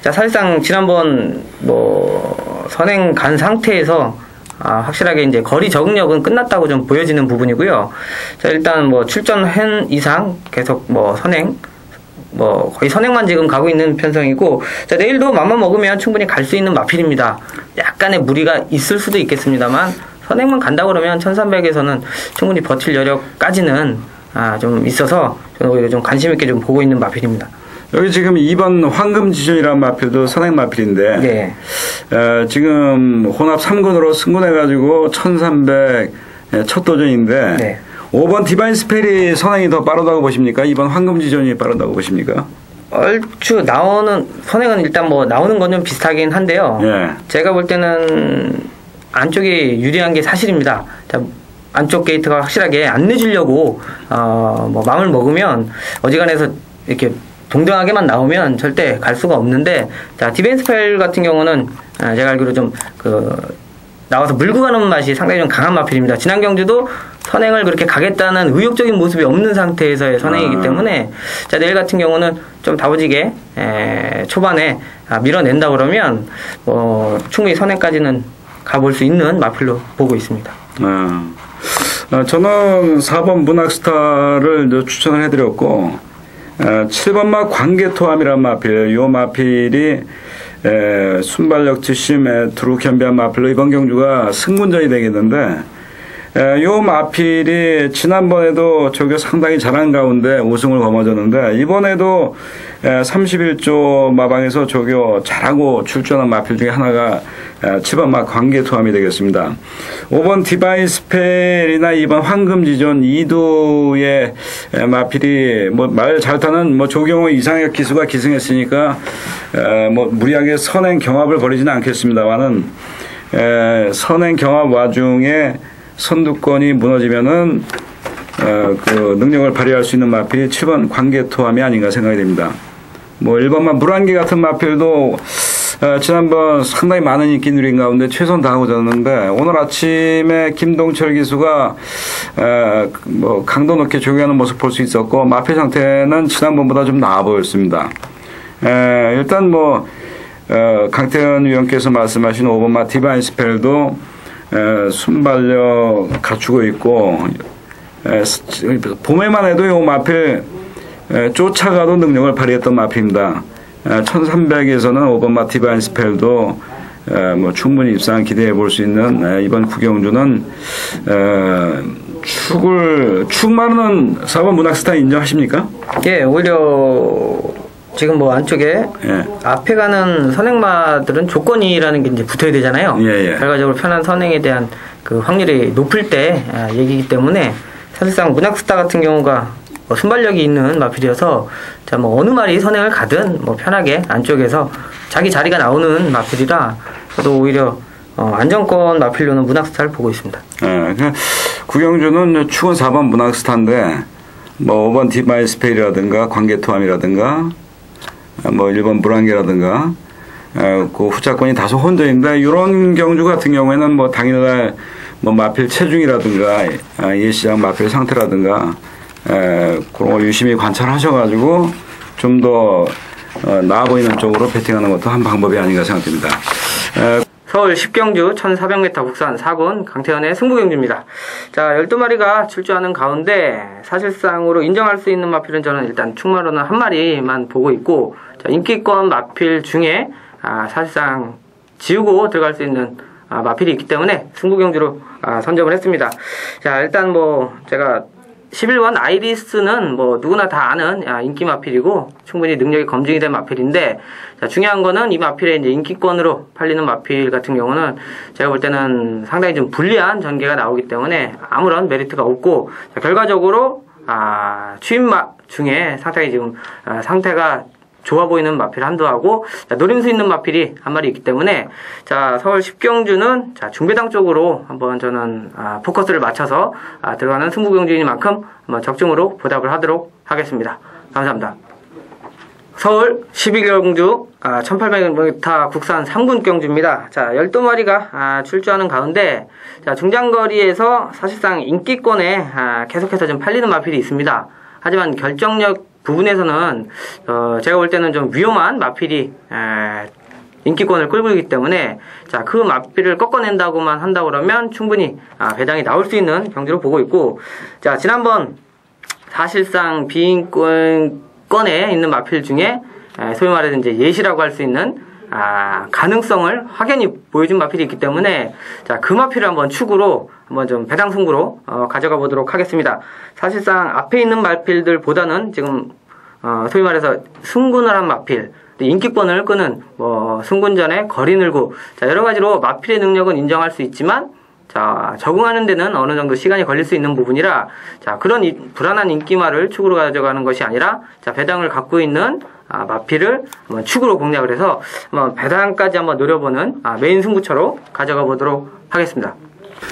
자, 사실상 지난번 뭐 선행 간 상태에서 확실하게 이제 거리 적응력은 끝났다고 좀 보여지는 부분이고요. 자, 일단 뭐 출전한 이상 계속 뭐 선행, 뭐 거의 선행만 지금 가고 있는 편성이고, 자, 내일도 맘만 먹으면 충분히 갈 수 있는 마필입니다. 약간의 무리가 있을 수도 있겠습니다만 선행만 간다 그러면 1300에서는 충분히 버틸 여력까지는 좀 있어서 저는 오히려 좀 관심 있게 좀 보고 있는 마필입니다. 여기 지금 2번 황금지존이라는 마필도 선행 마필인데, 네. 지금 혼합 3군으로 승군해가지고 1300 첫 도전인데, 네. 5번 디바인 스펠이 선행이 더 빠르다고 보십니까? 2번 황금지존이 빠르다고 보십니까? 얼추 나오는, 선행은 일단 뭐 나오는 건 좀 비슷하긴 한데요. 네. 제가 볼 때는 안쪽이 유리한 게 사실입니다. 자, 안쪽 게이트가 확실하게 안 내주려고, 뭐 마음을 먹으면 어지간해서 이렇게 동등하게만 나오면 절대 갈 수가 없는데, 자, 디바인 스펠 같은 경우는 제가 알기로 좀 나와서 물고 가는 맛이 상당히 좀 강한 마필입니다. 지난 경주도 선행을 그렇게 가겠다는 의욕적인 모습이 없는 상태에서의 선행이기 때문에, 자, 내일 같은 경우는 좀 다부지게 초반에 밀어낸다 그러면 충분히 선행까지는 가볼 수 있는 마필로 보고 있습니다. 저는 4번 문학스타를 추천을 해드렸고, 7번 마 관계토함이란 마필, 이 마필이 순발력 지심 두루 겸비한 마필로 이번 경주가 승군전이 되겠는데, 이 마필이 지난번에도 저게 상당히 잘한 가운데 우승을 거머쥐었는데, 이번에도 31조 마방에서 저거 잘하고 출전한 마필 중에 하나가 7번 마 관계토함이 되겠습니다. 5번 디바인 스펠이나 2번 황금지존 이두의 마필이 말 잘 타는 조경호 이상혁 기수가 기승했으니까 무리하게 선행 경합을 벌이지는 않겠습니다만은, 선행 경합 와중에 선두권이 무너지면은 그 능력을 발휘할 수 있는 마필이 7번 관계토함이 아닌가 생각이 됩니다. 1번만 물안개 같은 마필도 지난번 상당히 많은 인기 누린 가운데 최선 다하고 졌는데, 오늘 아침에 김동철 기수가 강도 높게 조경하는 모습 볼 수 있었고, 마필 상태는 지난번보다 좀 나아 보였습니다. 일단 강태현 위원께서 말씀하신 5번마 디바인 스펠도 순발력 갖추고 있고, 봄에만 해도 이 마필 쫓아가도 능력을 발휘했던 마필입니다. 1300에서는 5번마 디바인 스펠도 충분히 입상 기대해 볼 수 있는 이번 구경주는 축마는 4번 문학스타 인정하십니까? 예, 오히려 지금 안쪽에 앞에 가는 선행마들은 조건이라는 게 이제 붙어야 되잖아요. 결과적으로 편한 선행에 대한 그 확률이 높을 때 얘기이기 때문에, 사실상 문학스타 같은 경우가 순발력이 있는 마필이어서, 자, 어느 말이 선행을 가든 편하게 안쪽에서 자기 자리가 나오는 마필이라, 저도 오히려 안정권 마필로는 문학스타를 보고 있습니다. 구경주는 축은 4번 문학스타인데 5번 디바인 스펠이라든가 관계토함이라든가 1번 물안개라든가 그 후자권이 다소 혼전인데, 이런 경주 같은 경우에는 당일날 마필 체중이라든가 예시장 마필 상태라든가 그런 거 유심히 관찰하셔가지고 좀 더 나아 보이는 쪽으로 배팅하는 것도 한 방법이 아닌가 생각됩니다. 서울 10경주 1400m 국산 4군 강태현의 승부경주입니다. 자, 12마리가 출주하는 가운데 사실상으로 인정할 수 있는 마필은 저는 일단 축마로는 한 마리만 보고 있고, 자, 인기권 마필 중에 사실상 지우고 들어갈 수 있는 마필이 있기 때문에 승부경주로 선점을 했습니다. 자, 일단 제가 11번 아이리스는 누구나 다 아는 인기 마필이고 충분히 능력이 검증이 된 마필인데, 자, 중요한 거는 이 마필의 이제 인기권으로 팔리는 마필 같은 경우는 제가 볼 때는 상당히 좀 불리한 전개가 나오기 때문에 아무런 메리트가 없고, 자, 결과적으로 추임마 중에 상당히 지금 상태가 좋아 보이는 마필 한두하고, 자, 노림수 있는 마필이 한 마리 있기 때문에, 자, 서울 10경주는 자, 중배당 쪽으로 한번 저는 포커스를 맞춰서 들어가는 승부경주인 만큼 한번 적중으로 보답을 하도록 하겠습니다. 감사합니다. 서울 12경주 1800m 국산 3군 경주입니다. 자, 12마리가 출주하는 가운데, 자, 중장거리에서 사실상 인기권에 계속해서 좀 팔리는 마필이 있습니다. 하지만 결정력 부분에서는 제가 볼 때는 좀 위험한 마필이 인기권을 끌고 있기 때문에 자, 그 마필을 꺾어낸다고만 한다 그러면 충분히 배당이 나올 수 있는 경기로 보고 있고, 자, 지난번 사실상 비인권권에 있는 마필 중에 소위 말해서 이제 예시라고 할 수 있는 가능성을 확연히 보여준 마필이 있기 때문에 자, 그 마필을 한번 축으로 한번 좀 배당 승부로 가져가 보도록 하겠습니다. 사실상 앞에 있는 마필들보다는 지금 소위 말해서 승군을 한 마필, 인기권을 끄는 승군 전에 거리 늘고, 자, 여러 가지로 마필의 능력은 인정할 수 있지만 자, 적응하는 데는 어느 정도 시간이 걸릴 수 있는 부분이라 자, 그런 불안한 인기마를 축으로 가져가는 것이 아니라 자, 배당을 갖고 있는 마필을 한번 축으로 공략을 해서 한번 배당까지 한번 노려보는 메인 승부처로 가져가 보도록 하겠습니다.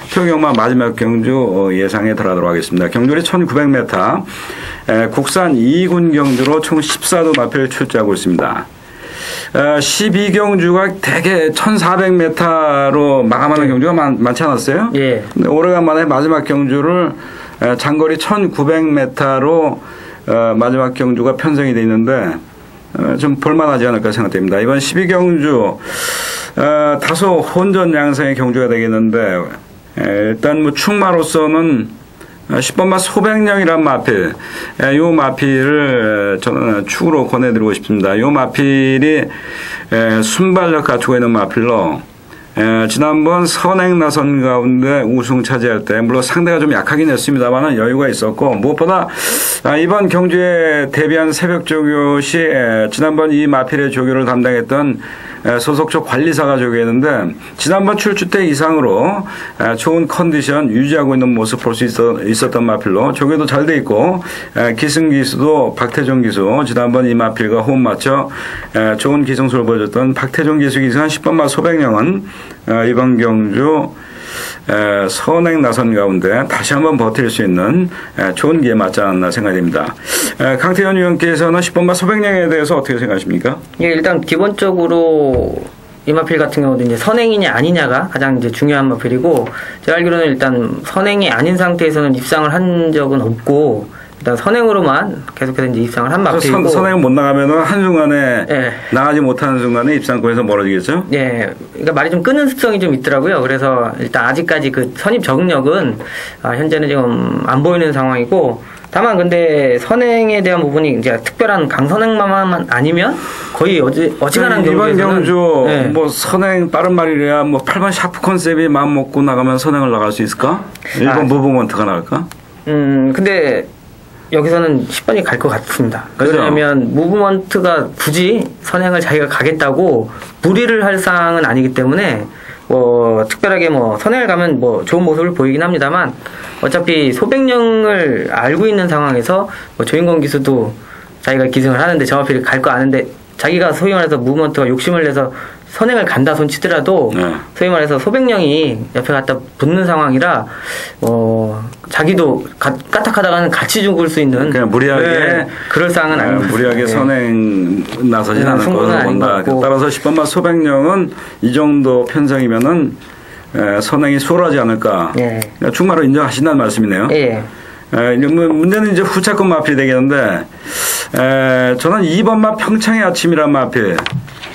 최경마 마지막 경주 예상에 들어가도록 하겠습니다. 경주리 1900m, 국산 2군 경주로 총 14도 마필을 출제하고 있습니다. 12경주가 대개 1400m로 마감하는 경주가 많지 않았어요? 예. 오래간만에 마지막 경주를 장거리 1900m로 마지막 경주가 편성이 되어 있는데 좀 볼만하지 않을까 생각됩니다. 이번 12경주 다소 혼전 양상의 경주가 되겠는데 일단 뭐 충마로서는 10번마 소백령이란 마필, 이 마필을 저는 축으로 권해드리고 싶습니다. 이 마필이 순발력 갖추고 있는 마필로 지난번 선행 나선 가운데 우승 차지할 때 물론 상대가 좀 약하긴 했습니다만 여유가 있었고, 무엇보다 이번 경주에 데뷔한 새벽 조교 시 지난번 이 마필의 조교를 담당했던 소속 쪽 관리사가 조교했는데 지난번 출주 때 이상으로 좋은 컨디션 유지하고 있는 모습 볼 수 있었던 마필로 조교도 잘 돼 있고, 기승 기수도 박태종 기수, 지난번 이 마필과 호흡 맞춰 좋은 기승수를 보여줬던 박태종 기수 기승한 10번마 소백령은 이번 경주 선행 나선 가운데 다시 한번 버틸 수 있는 좋은 기회 맞지 않나 생각됩니다. 강태현 위원께서는 10번마 소백령에 대해서 어떻게 생각하십니까? 예, 일단 기본적으로 이 마필 같은 경우도 이제 선행이냐 아니냐가 가장 이제 중요한 마필이고, 제가 알기로는 일단 선행이 아닌 상태에서는 입상을 한 적은 없고, 일단 선행으로만 계속해서 이제 입상을 한 마필이고, 선행을 못 나가면은 한순간에 예. 나가지 못하는 순간에 입상권에서 멀어지겠죠? 예, 그러니까 말이 좀 끄는 습성이 좀 있더라고요. 그래서 일단 아직까지 그 선입 적응력은 현재는 지금 안 보이는 상황이고, 다만 근데 선행에 대한 부분이 이제 특별한 강선행만 아니면 거의 어지간한 이번 경주에서는 경주 뭐 선행 빠른 말이래야 뭐 8번 샤프 컨셉이 마음 먹고 나가면 선행을 나갈 수 있을까? 1번 무브먼트가 나갈까? 근데 여기서는 10번이 갈 것 같습니다. 그죠? 왜냐하면 무브먼트가 굳이 선행을 자기가 가겠다고 무리를 할 상황은 아니기 때문에 특별하게 선행을 가면 좋은 모습을 보이긴 합니다만, 어차피 소백령을 알고 있는 상황에서 조인권 기수도 자기가 기승을 하는데 저 마필이 갈 거 아는데 자기가 소위 말해서 무브먼트가 욕심을 내서 선행을 간다 손치더라도 소위 말해서 소백령이 옆에 갖다 붙는 상황이라 자기도 까딱하다가는 같이 죽을 수 있는, 그냥 무리하게 그럴 상황은 아닙니다. 무리하게 선행 나서진 않을 거로 본다. 따라서 10번마 소백령은 이 정도 편성이면은 선행이 수월하지 않을까. 충마로 인정하신다는 말씀이네요. 예. 문제는 이제 후차권 마필이 되겠는데, 저는 2번마 평창의 아침이란 마필,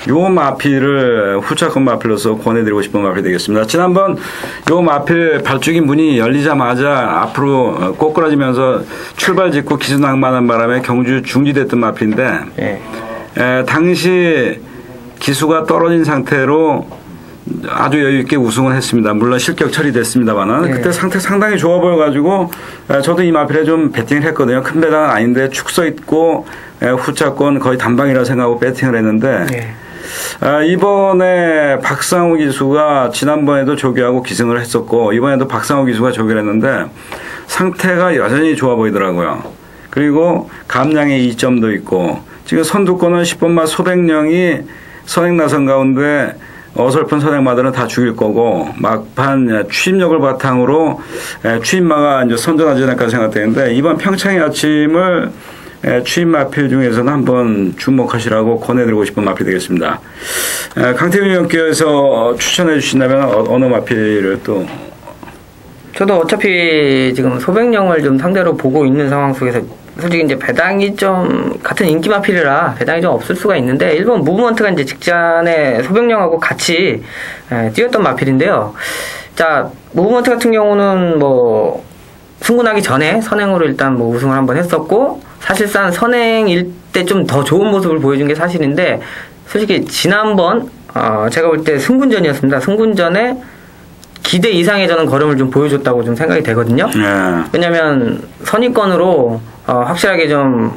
요 마필을 후차권 마필로서 권해드리고 싶은 마필이 되겠습니다. 지난번 요 마필 발주기 문이 열리자마자 앞으로 꼬꾸라지면서 출발 짓고 기수 낭만한 바람에 경주 중지됐던 마필인데, 당시 기수가 떨어진 상태로 아주 여유있게 우승을 했습니다. 물론 실격 처리됐습니다만은 그때 상태 상당히 좋아 보여가지고 저도 이 마필에 좀 배팅을 했거든요. 큰 배당은 아닌데 축서 있고 후차권 거의 단방이라 생각하고 배팅을 했는데, 이번에 박상우 기수가 지난번에도 조교하고 기승을 했었고 이번에도 박상우 기수가 조교를 했는데 상태가 여전히 좋아 보이더라고요. 그리고 감량의 2점도 있고, 지금 선두권은 10번마 소백령이 선행 나선 가운데 어설픈 선행마들은 다 죽일 거고, 막판 추임력을 바탕으로 추임마가 이제 선전하지 않을까 생각되는데, 이번 평창의 아침을 추임 마필 중에서는 한번 주목하시라고 권해드리고 싶은 마필이 되겠습니다. 강태균 의원께서 추천해 주신다면 어느 마필을 또? 저도 어차피 지금 소백령을 좀 상대로 보고 있는 상황 속에서 솔직히 이제 배당이 좀 같은 인기 마필이라 배당이 좀 없을 수가 있는데 일본 무브먼트가 이제 직전에 소병령하고 같이 뛰었던 마필인데요. 자, 무브먼트 같은 경우는 뭐 승군하기 전에 선행으로 일단 뭐 우승을 한번 했었고 사실상 선행일 때 좀 더 좋은 모습을 보여준 게 사실인데 솔직히 지난번 제가 볼 때 승군전이었습니다. 승군전에 기대 이상의 저는 걸음을 좀 보여줬다고 좀 생각이 되거든요. 왜냐면 선의권으로 확실하게 좀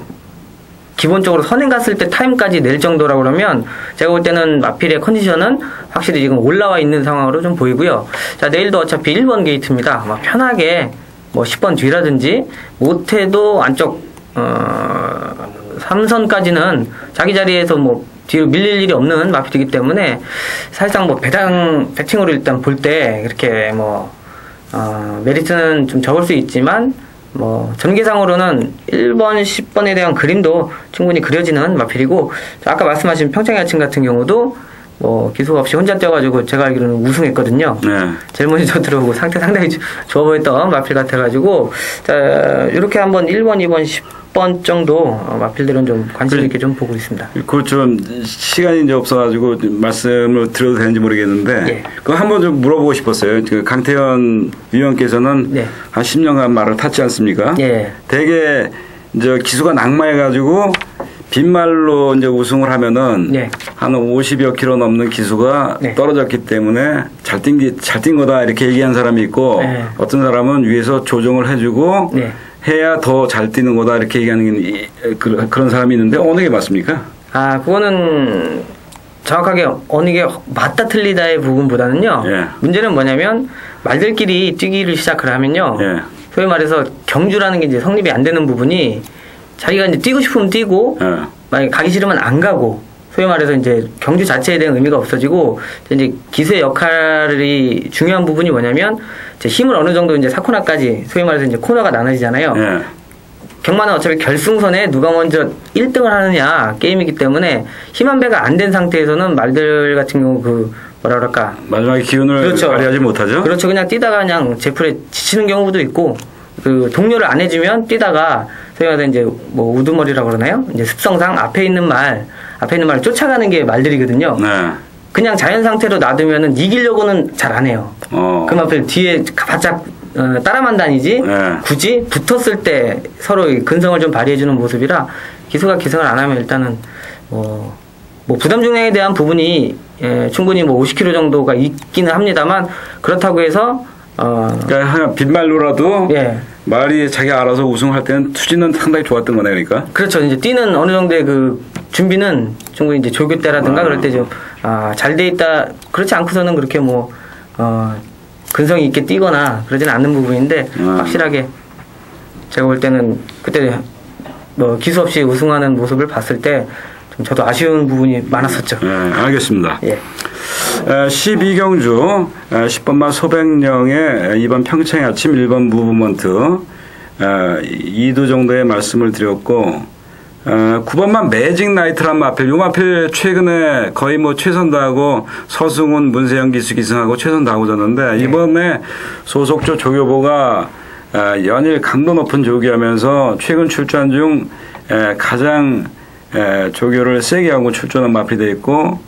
기본적으로 선행 갔을 때 타임까지 낼 정도라고 그러면 제가 볼 때는 마필의 컨디션은 확실히 지금 올라와 있는 상황으로 좀 보이고요. 자, 내일도 어차피 1번 게이트입니다. 편하게 뭐 10번 뒤라든지 못해도 안쪽 3선까지는 자기 자리에서 뭐 뒤로 밀릴 일이 없는 마필이기 때문에 사실상 뭐 배팅으로 일단 볼 때 그렇게 뭐 메리트는 좀 적을 수 있지만 뭐 전개상으로는 1번, 10번에 대한 그림도 충분히 그려지는 마필이고 아까 말씀하신 평창의 아침 같은 경우도 뭐 기속 없이 혼자 뛰어가지고 제가 알기로는 우승했거든요. 네. 제일 먼저 들어오고 상태 상당히 좋아 보였던 마필 같아가지고 자 이렇게 한번 1번, 2번, 10번 정도 마필들은 좀 관심 있게 좀 보고 있습니다. 그 좀 시간이 이제 없어가지고 말씀을 드려도 되는지 모르겠는데 예. 그거 한번 좀 물어보고 싶었어요. 그 강태현 위원께서는 네. 한 10년간 말을 탔지 않습니까? 예. 되게 이제 기수가 낙마해가지고 빈말로 이제 우승을 하면은 네. 한 50여 킬로 넘는 기수가 네. 떨어졌기 때문에 잘 뛴 거다 이렇게 얘기한 사람이 있고 네. 어떤 사람은 위에서 조정을 해주고 네. 해야 더 잘 뛰는 거다 이렇게 얘기하는 그런 사람이 있는데 어느 게 맞습니까? 그거는 정확하게 어느 게 맞다 틀리다의 부분보다는요. 예. 문제는 뭐냐면 말들끼리 뛰기를 시작을 하면요. 예. 소위 말해서 경주라는 게 이제 성립이 안 되는 부분이 자기가 이제 뛰고 싶으면 뛰고, 만약에 가기 싫으면 안 가고, 소위 말해서 이제 경주 자체에 대한 의미가 없어지고, 이제 기수의 역할이 중요한 부분이 뭐냐면, 이제 힘을 어느 정도 이제 4코너까지, 소위 말해서 이제 코너가 나눠지잖아요. 경마는 어차피 결승선에 누가 먼저 1등을 하느냐 게임이기 때문에 힘 한 배가 안 된 상태에서는 말들 같은 경우 뭐라 그럴까. 마지막에 기운을 그렇죠. 발휘하지 못하죠? 그렇죠. 그냥 뛰다가 그냥 제풀에 지치는 경우도 있고, 동료를 안 해주면 뛰다가 소위 말해서 이제 뭐 우두머리라고 그러나요? 이제 습성상 앞에 있는 말을 쫓아가는 게 말들이거든요. 네. 그냥 자연 상태로 놔두면은 이기려고는 잘 안 해요. 그 말들 뒤에 바짝 따라만 다니지 네. 굳이 붙었을 때 서로 근성을 좀 발휘해주는 모습이라 기수가 기승을 안 하면 일단은 뭐 부담 중량에 대한 부분이 충분히 뭐 50kg 정도가 있기는 합니다만 그렇다고 해서 그러니까 빈말로라도 예. 말이 자기 알아서 우승할 때는 투지는 상당히 좋았던 거네 그러니까. 그렇죠. 이제 뛰는 어느 정도의 그 준비는 충분히 이제 조교 때라든가 그럴 때 좀 잘 돼 있다. 그렇지 않고서는 그렇게 뭐 근성이 있게 뛰거나 그러지는 않는 부분인데 확실하게 제가 볼 때는 그때 뭐 기수 없이 우승하는 모습을 봤을 때 좀 저도 아쉬운 부분이 많았었죠. 네, 알겠습니다. 예. 12경주 10번만 소백령의 2번 평창의 아침 1번 무브먼트 2두 정도의 말씀을 드렸고 9번만 매직 나이트란 마필 요 마필 최근에 거의 뭐 최선도 하고 서승훈 문세영 기수 기승하고 최선도 하고 졌는데 이번에 소속조 조교보가 연일 강도 높은 조교하면서 최근 출전 중 가장 조교를 세게 하고 출전한 마필이 되어 있고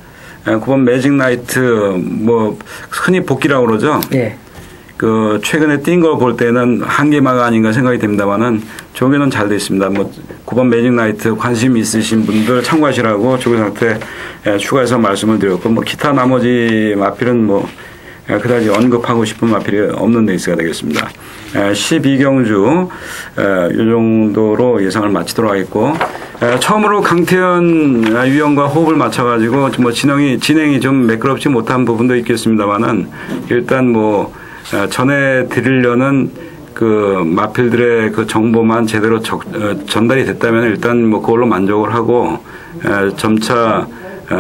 9번 매직 나이트 뭐 흔히 복귀라고 그러죠. 예. 그 최근에 뛴 걸 볼 때는 한계마가 아닌가 생각이 됩니다만은 조교는 잘 돼 있습니다. 뭐 9번 매직 나이트 관심 있으신 분들 참고하시라고 조교 상태 추가해서 말씀을 드렸고 뭐 기타 나머지 마필은 뭐 그다지 언급하고 싶은 마필이 없는 레이스가 되겠습니다. 12경주 이 정도로 예상을 마치도록 하겠고 처음으로 강태현 위원과 호흡을 맞춰가지고 뭐 진행이 좀 매끄럽지 못한 부분도 있겠습니다만은 일단 뭐 전해드리려는 그 마필들의 그 정보만 제대로 전달이 됐다면 일단 뭐 그걸로 만족을 하고 점차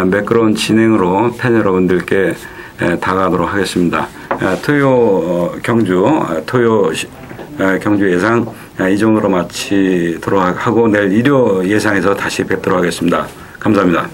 매끄러운 진행으로 팬 여러분들께 다가가도록 하겠습니다. 토요 경주 예상 이 정도로 마치도록 하고 내일 일요 예상에서 다시 뵙도록 하겠습니다. 감사합니다.